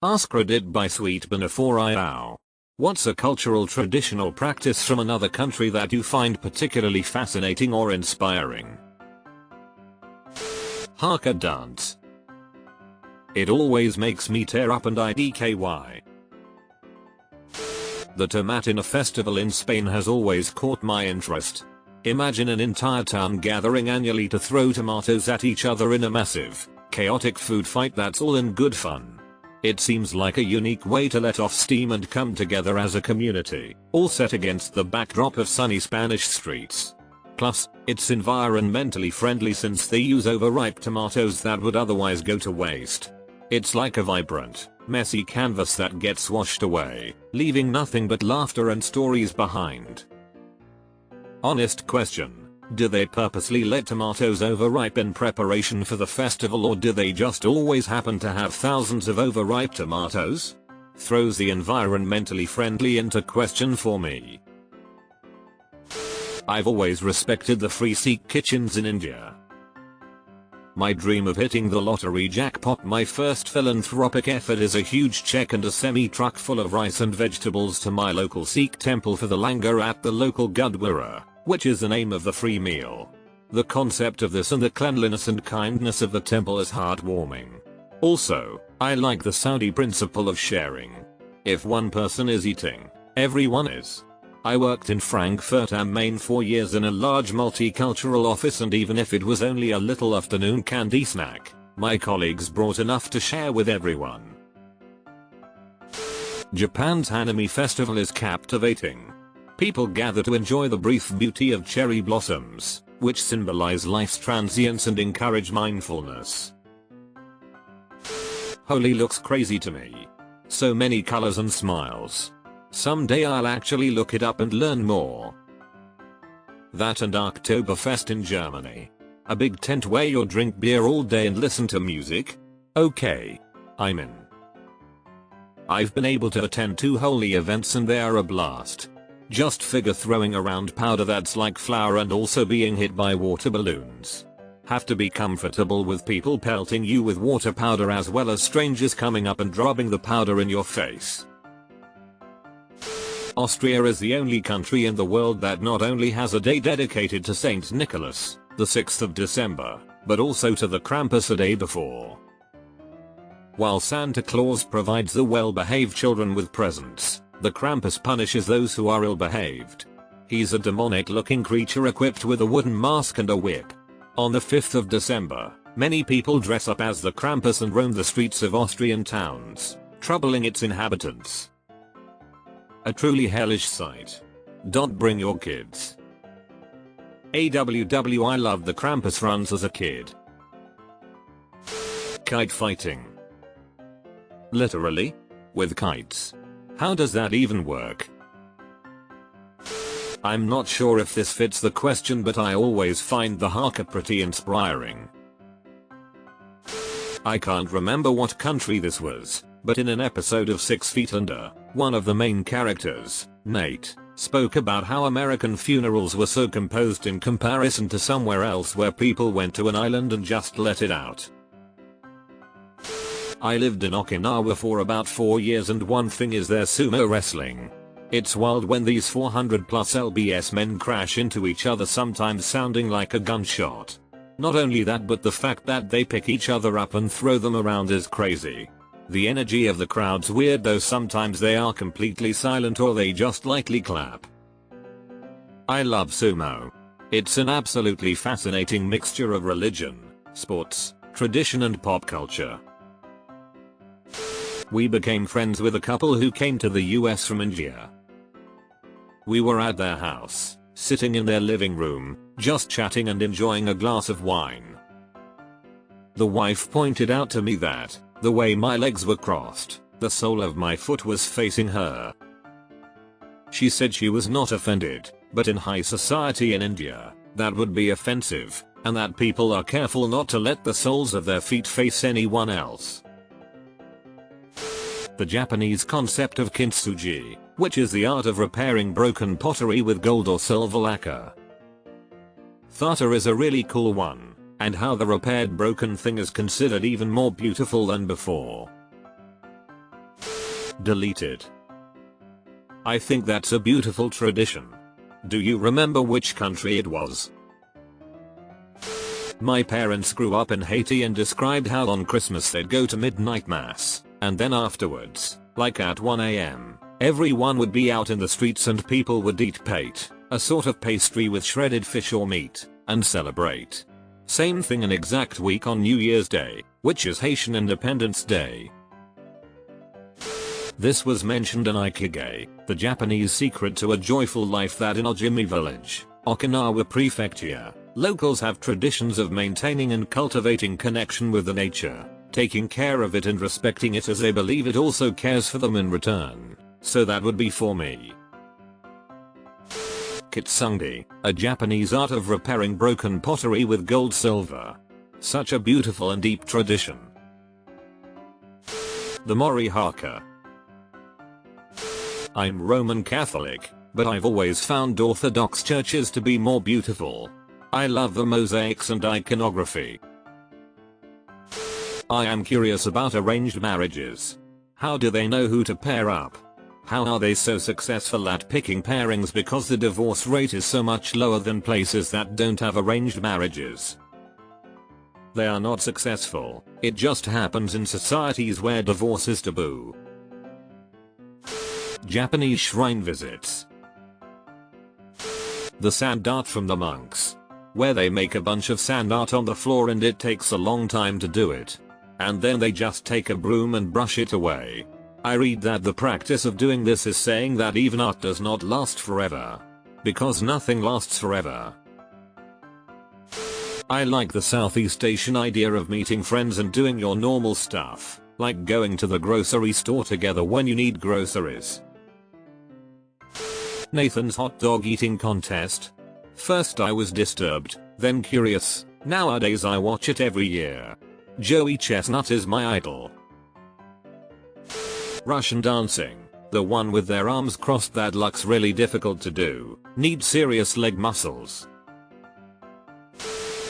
AskReddit by Sweetbin4iao. What's a cultural traditional practice from another country that you find particularly fascinating or inspiring? Haka dance. It always makes me tear up and idky. The tomat in a festival in Spain has always caught my interest. Imagine an entire town gathering annually to throw tomatoes at each other in a massive, chaotic food fight that's all in good fun. It seems like a unique way to let off steam and come together as a community, all set against the backdrop of sunny Spanish streets. Plus, it's environmentally friendly since they use overripe tomatoes that would otherwise go to waste. It's like a vibrant, messy canvas that gets washed away, leaving nothing but laughter and stories behind. Honest question. Do they purposely let tomatoes overripe in preparation for the festival, or do they just always happen to have thousands of overripe tomatoes? Throws the environmentally friendly into question for me. I've always respected the free Sikh kitchens in India. My dream of hitting the lottery jackpot, my first philanthropic effort, is a huge check and a semi-truck full of rice and vegetables to my local Sikh temple for the langar at the local Gurdwara, which is the name of the free meal. The concept of this and the cleanliness and kindness of the temple is heartwarming. Also, I like the Saudi principle of sharing. If one person is eating, everyone is. I worked in Frankfurt am Main for years in a large multicultural office, and even if it was only a little afternoon candy snack, my colleagues brought enough to share with everyone. Japan's Hanami festival is captivating. People gather to enjoy the brief beauty of cherry blossoms, which symbolize life's transience and encourage mindfulness. Holi looks crazy to me. So many colors and smiles. Someday I'll actually look it up and learn more. That and Oktoberfest in Germany. A big tent where you drink beer all day and listen to music? Okay. I'm in. I've been able to attend 2 Holi events and they are a blast. Just figure throwing around powder that's like flour and also being hit by water balloons. Have to be comfortable with people pelting you with water powder as well as strangers coming up and dropping the powder in your face. Austria is the only country in the world that not only has a day dedicated to Saint Nicholas, the 6th of December, but also to the Krampus a day before. While Santa Claus provides the well-behaved children with presents, the Krampus punishes those who are ill-behaved. He's a demonic-looking creature equipped with a wooden mask and a whip. On the 5th of December, many people dress up as the Krampus and roam the streets of Austrian towns, troubling its inhabitants. A truly hellish sight. Don't bring your kids. AWW, I loved the Krampus runs as a kid. Kite fighting. Literally? With kites? How does that even work? I'm not sure if this fits the question, but I always find the haka pretty inspiring. I can't remember what country this was, but in an episode of 6 Feet Under, one of the main characters, Nate, spoke about how American funerals were so composed in comparison to somewhere else where people went to an island and just let it out. I lived in Okinawa for about 4 years, and one thing is their sumo wrestling. It's wild when these 400 plus lbs men crash into each other, sometimes sounding like a gunshot. Not only that, but the fact that they pick each other up and throw them around is crazy. The energy of the crowd's weird though, sometimes they are completely silent or they just lightly clap. I love sumo. It's an absolutely fascinating mixture of religion, sports, tradition and pop culture. We became friends with a couple who came to the US from India. We were at their house, sitting in their living room, just chatting and enjoying a glass of wine. The wife pointed out to me that, the way my legs were crossed, the sole of my foot was facing her. She said she was not offended, but in high society in India, that would be offensive, and that people are careful not to let the soles of their feet face anyone else. The Japanese concept of kintsugi, which is the art of repairing broken pottery with gold or silver lacquer. Thata is a really cool one, and how the repaired broken thing is considered even more beautiful than before. Deleted. I think that's a beautiful tradition. Do you remember which country it was? My parents grew up in Haiti and described how on Christmas they'd go to midnight mass, and then afterwards, like at 1 AM, everyone would be out in the streets and people would eat pate, a sort of pastry with shredded fish or meat, and celebrate. Same thing an exact week on New Year's Day, which is Haitian Independence Day. This was mentioned in Ikigai, the Japanese secret to a joyful life, that in Ojimi Village, Okinawa Prefecture, locals have traditions of maintaining and cultivating connection with the nature, taking care of it and respecting it as they believe it also cares for them in return. So that would be for me. Kitsungi, a Japanese art of repairing broken pottery with gold silver. Such a beautiful and deep tradition. The Mori Haka. I'm Roman Catholic, but I've always found Orthodox churches to be more beautiful. I love the mosaics and iconography. I am curious about arranged marriages. How do they know who to pair up? How are they so successful at picking pairings, because the divorce rate is so much lower than places that don't have arranged marriages? They are not successful, it just happens in societies where divorce is taboo. Japanese shrine visits. The sand art from the monks, where they make a bunch of sand art on the floor and it takes a long time to do it. And then they just take a broom and brush it away. I read that the practice of doing this is saying that even art does not last forever. Because nothing lasts forever. I like the Southeast Asian idea of meeting friends and doing your normal stuff, like going to the grocery store together when you need groceries. Nathan's hot dog eating contest. First I was disturbed, then curious, nowadays I watch it every year. Joey Chestnut is my idol. Russian dancing, the one with their arms crossed, that looks really difficult to do, need serious leg muscles.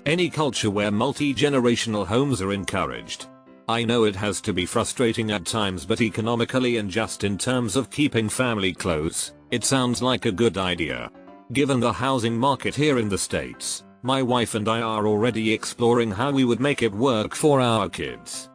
Any culture where multi-generational homes are encouraged. I know it has to be frustrating at times, but economically and just in terms of keeping family close, it sounds like a good idea. Given the housing market here in the States, my wife and I are already exploring how we would make it work for our kids.